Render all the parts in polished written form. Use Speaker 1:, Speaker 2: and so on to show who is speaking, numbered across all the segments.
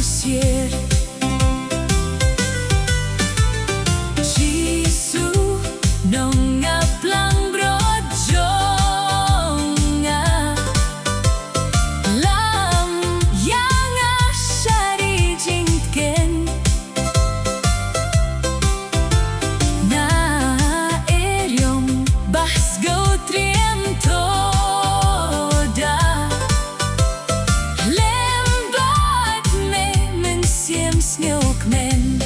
Speaker 1: manusia. Jisu Nongaplangbrot Jong lam yang asyari jingken na eryong basgo triem toda lembat me mensiem sngok men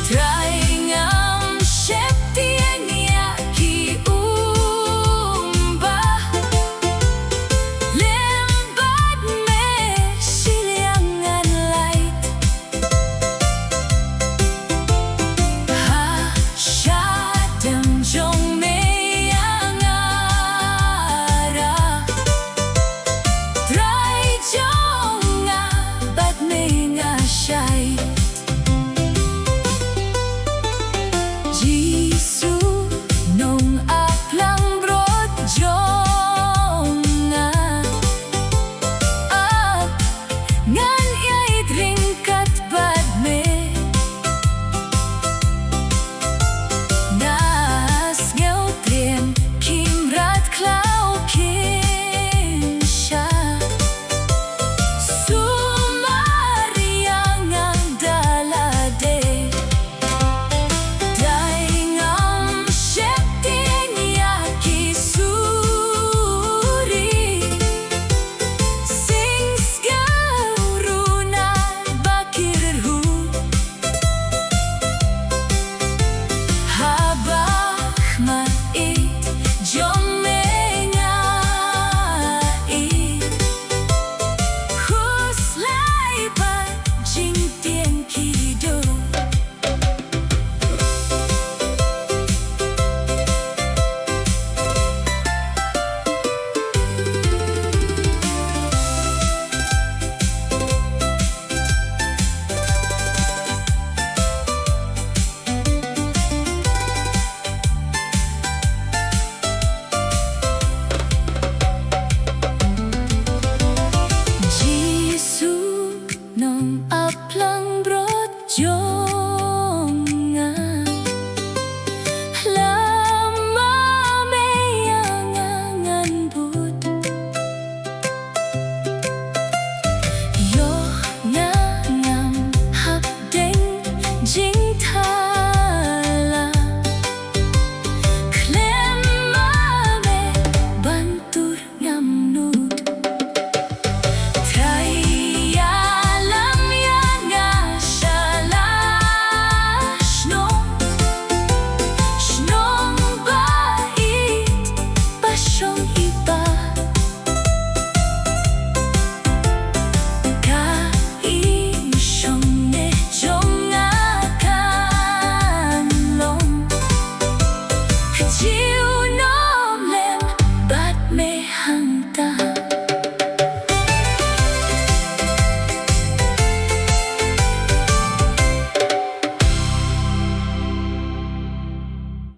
Speaker 1: traingam sheptien yaki lembat me siliangan light ha shatem Jong me yang ara try Jong bat me ngashai Jisu Nongaplangbrot Jong ngan yait ringkat bad me nas ngeu triem kimrat klau kinsha sumariangan dalade daingam sheptien yaki suri sing skauruna bakirhu habak mait Jong me ngai huslai pat jing tien kido Jisu Nongaplangbrot Jong